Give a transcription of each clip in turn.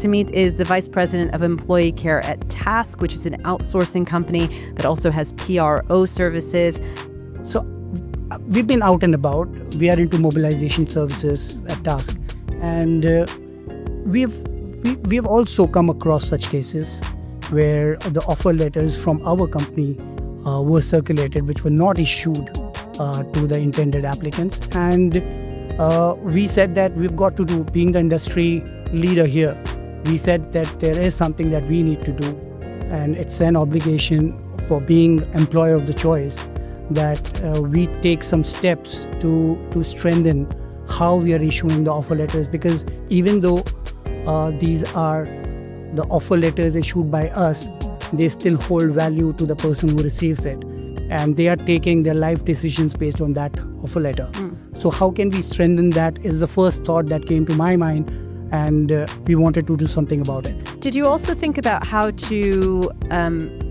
Sumit is the vice president of employee care at TASC, which is an outsourcing company that also has PRO services. So we've been out and about. We are into mobilization services at TASC. And we've also come across such cases where the offer letters from our company were circulated, which were not issued to the intended applicants. And we said that we've got to do, being the industry leader here, we said that there is something that we need to do. And it's an obligation for being employer of the choice that we take some steps to strengthen how we are issuing the offer letters. Because even though these are the offer letters issued by us, they still hold value to the person who receives it. And they are taking their life decisions based on that offer letter. So how can we strengthen that is the first thought that came to my mind, and we wanted to do something about it. Did you also think about how to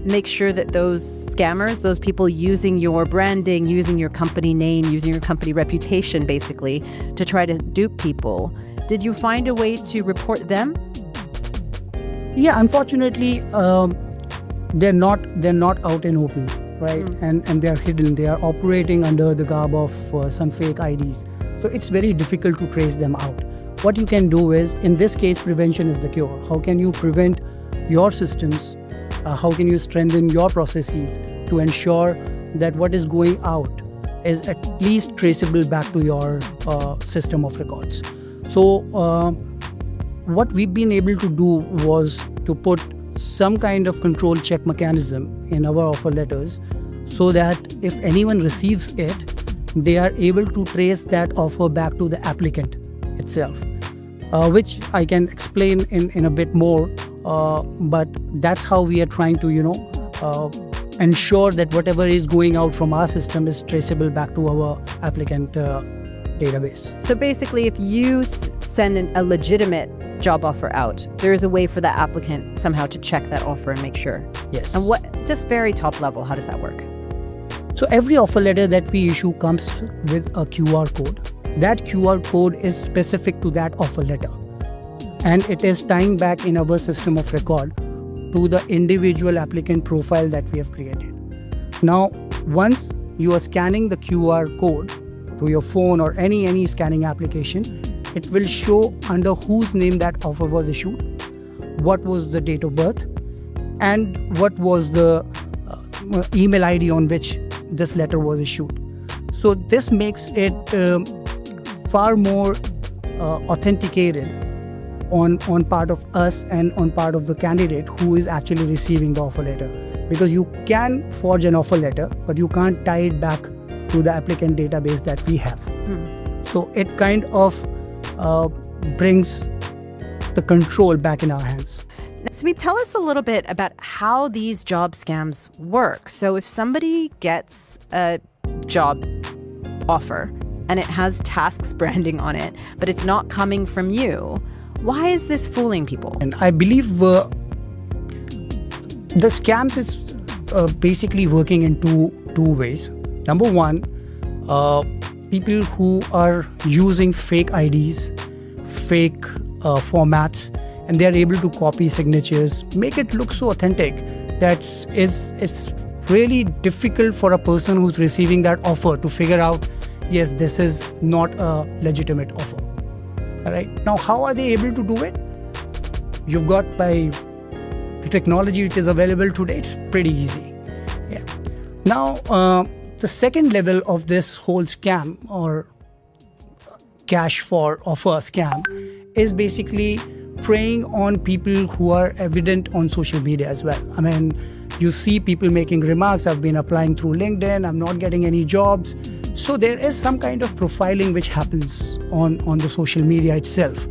make sure that those scammers, those people using your branding, using your company name, using your company reputation, basically, to try to dupe people, did you find a way to report them? Yeah, unfortunately, they're not out in open, right? And they're hidden. They are operating under the garb of some fake IDs. So it's very difficult to trace them out. What you can do is, in this case, prevention is the cure. How can you prevent your systems? How can you strengthen your processes to ensure that what is going out is at least traceable back to your system of records? So what we've been able to do was to put some kind of control check mechanism in our offer letters so that if anyone receives it, they are able to trace that offer back to the applicant itself, which I can explain in a bit more, but that's how we are trying to, ensure that whatever is going out from our system is traceable back to our applicant database. So basically, if you send a legitimate job offer out, there is a way for the applicant somehow to check that offer and make sure. Yes. And just very top level, how does that work? So every offer letter that we issue comes with a QR code. That QR code is specific to that offer letter, and it is tying back in our system of record to the individual applicant profile that we have created. Now, once you are scanning the QR code to your phone or any scanning application, it will show under whose name that offer was issued, what was the date of birth, and what was the email ID on which this letter was issued. So this makes it far more authenticated on part of us and on part of the candidate who is actually receiving the offer letter. Because you can forge an offer letter, but you can't tie it back to the applicant database that we have. So it kind of brings the control back in our hands. Sumit, tell us a little bit about how these job scams work. So if somebody gets a job offer and it has TASC's branding on it, but it's not coming from you, why is this fooling people? And I believe the scams is basically working in two ways. Number one, people who are using fake IDs, fake formats, and they are able to copy signatures, make it look so authentic that it's really difficult for a person who's receiving that offer to figure out, yes, this is not a legitimate offer. All right. Now, how are they able to do it? You've got by the technology which is available today, it's pretty easy. Yeah. Now, the second level of this whole scam or cash for offer scam is basically preying on people who are evident on social media as well. I mean, you see people making remarks, I've been applying through LinkedIn, I'm not getting any jobs. So there is some kind of profiling which happens on the social media itself.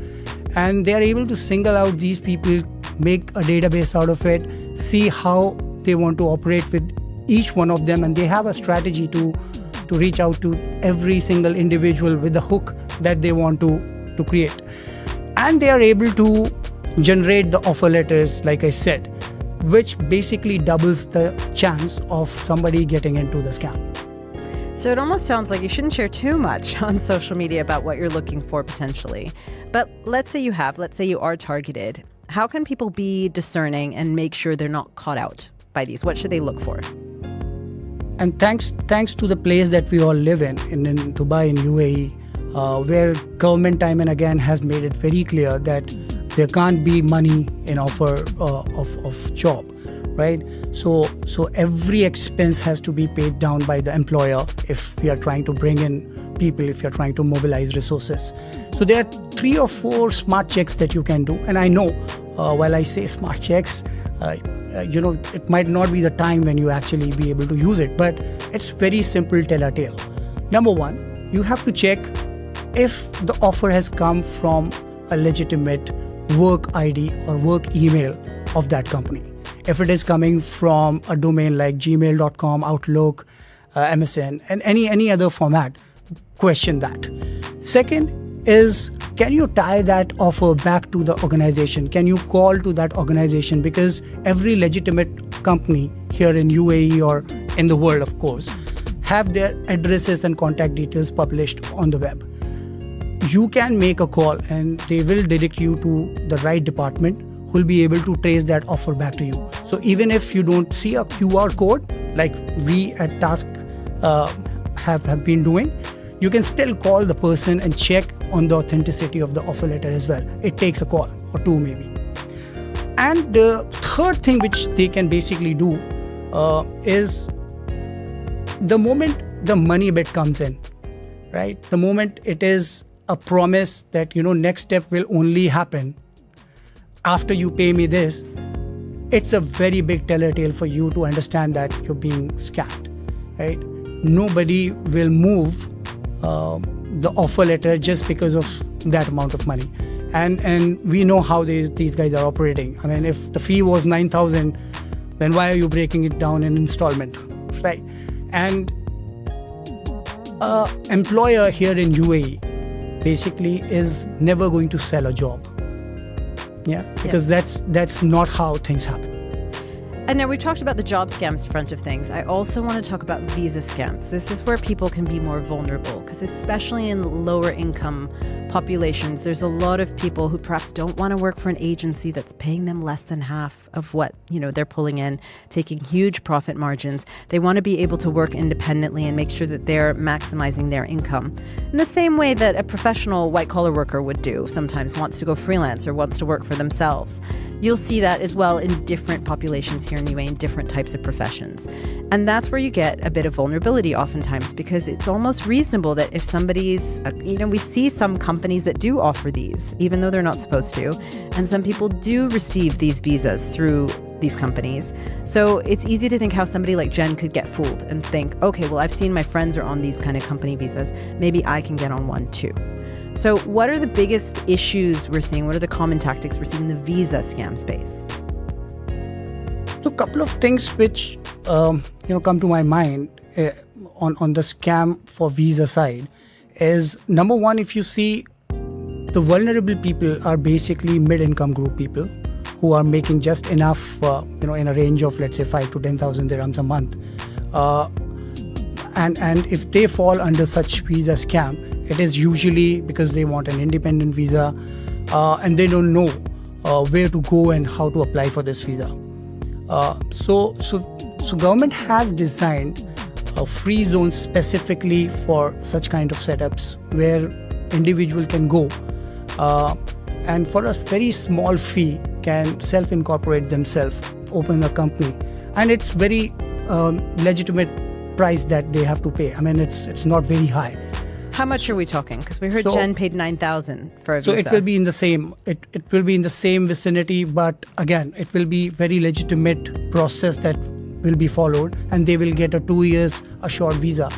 And they are able to single out these people, make a database out of it, see how they want to operate with each one of them, and they have a strategy to reach out to every single individual with the hook that they want to create. And they are able to generate the offer letters, like I said, which basically doubles the chance of somebody getting into the scam. So it almost sounds like you shouldn't share too much on social media about what you're looking for potentially. But let's say you are targeted. How can people be discerning and make sure they're not caught out by these? What should they look for? And thanks to the place that we all live in Dubai, in UAE, where government time and again has made it very clear that there can't be money in offer of job, right? So every expense has to be paid down by the employer if we are trying to bring in people, if you're trying to mobilize resources. So there are 3 or 4 smart checks that you can do. And I know while I say smart checks, it might not be the time when you actually be able to use it, but it's very simple telltale. Number 1, you have to check if the offer has come from a legitimate work ID or work email of that company. If it is coming from a domain like gmail.com, Outlook, MSN, and any other format, question that. Second is, can you tie that offer back to the organization? Can you call to that organization? Because every legitimate company here in UAE or in the world, of course, have their addresses and contact details published on the web. You can make a call and they will direct you to the right department who will be able to trace that offer back to you. So even if you don't see a QR code like we at TASC have been doing, you can still call the person and check on the authenticity of the offer letter as well. It takes a call or 2 maybe. And the third thing which they can basically do is the moment the money bit comes in, right? The moment it is a promise that, next step will only happen after you pay me this, it's a very big telltale for you to understand that you're being scammed, right? Nobody will move the offer letter just because of that amount of money. And we know how these guys are operating. I mean, if the fee was 9,000, then why are you breaking it down in installment, right? And employer here in UAE basically is never going to sell a job. Yeah, because that's not how things happen. And now we've talked about the job scams front of things. I also want to talk about visa scams. This is where people can be more vulnerable because especially in lower income populations, there's a lot of people who perhaps don't want to work for an agency that's paying them less than half of what, they're pulling in, taking huge profit margins. They want to be able to work independently and make sure that they're maximizing their income in the same way that a professional white-collar worker would do, sometimes wants to go freelance or wants to work for themselves. You'll see that as well in different populations here in UAE, in different types of professions. And that's where you get a bit of vulnerability oftentimes because it's almost reasonable that if somebody's, we see some companies that do offer these, even though they're not supposed to, and some people do receive these visas through these companies. So it's easy to think how somebody like Jen could get fooled and think, okay, well, I've seen my friends are on these kind of company visas. Maybe I can get on one too. So what are the biggest issues we're seeing? What are the common tactics we're seeing in the visa scam space? So a couple of things which come to my mind on the scam for visa side is, number 1, if you see, the vulnerable people are basically mid-income group people who are making just enough, in a range of, let's say, 5,000 to 10,000 dirhams a month. And if they fall under such visa scam, it is usually because they want an independent visa and they don't know where to go and how to apply for this visa. So government has designed a free zone specifically for such kind of setups where individual can go and for a very small fee can self-incorporate themselves, open a company, and it's very legitimate price that they have to pay. I mean, it's not very high. How much are we talking? Because we heard Jen paid 9,000 for a visa. So it will be in the same. It will be in the same vicinity, but again, it will be very legitimate process that will be followed, and they will get a 2 years assured visa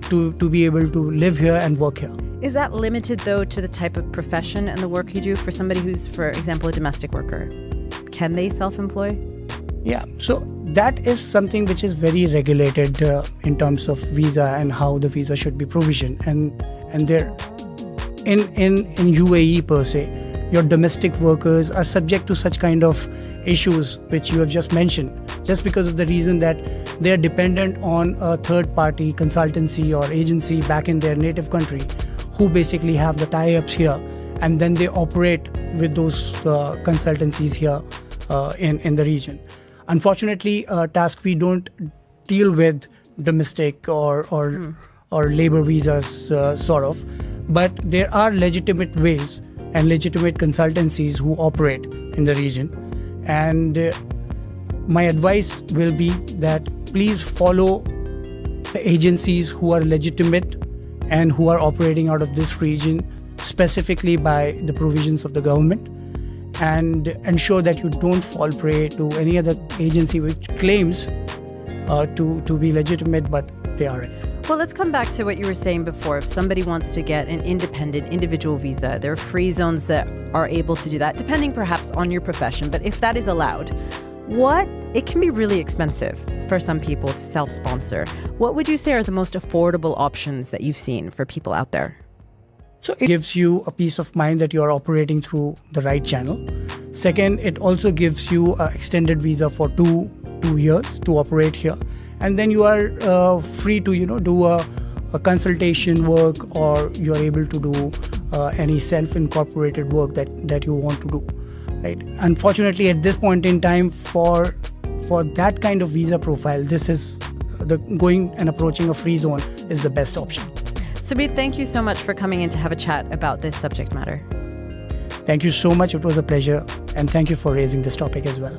to be able to live here and work here. Is that limited though to the type of profession and the work you do? For somebody who's, for example, a domestic worker, can they self-employ? Yeah, so that is something which is very regulated in terms of visa and how the visa should be provisioned. And there, in UAE per se, your domestic workers are subject to such kind of issues which you have just mentioned, just because of the reason that they are dependent on a third-party consultancy or agency back in their native country, who basically have the tie-ups here and then they operate with those consultancies here in the region. Unfortunately, TASC, we don't deal with domestic or labor visas sort of, but there are legitimate ways and legitimate consultancies who operate in the region. And my advice will be that please follow the agencies who are legitimate and who are operating out of this region specifically by the provisions of the government, and ensure that you don't fall prey to any other agency which claims to be legitimate but they aren't. Well, let's come back to what you were saying before. If somebody wants to get an independent individual visa, there are free zones that are able to do that, depending perhaps on your profession. But if that is allowed, it can be really expensive for some people to self-sponsor. What would you say are the most affordable options that you've seen for people out there? So it gives you a peace of mind that you are operating through the right channel. Second, it also gives you an extended visa for two years to operate here. And then you are free to, do a consultation work, or you're able to do any self-incorporated work that you want to do, right? Unfortunately, at this point in time, for that kind of visa profile, this is the going and approaching a free zone is the best option. Sumit, thank you so much for coming in to have a chat about this subject matter. Thank you so much. It was a pleasure. And thank you for raising this topic as well.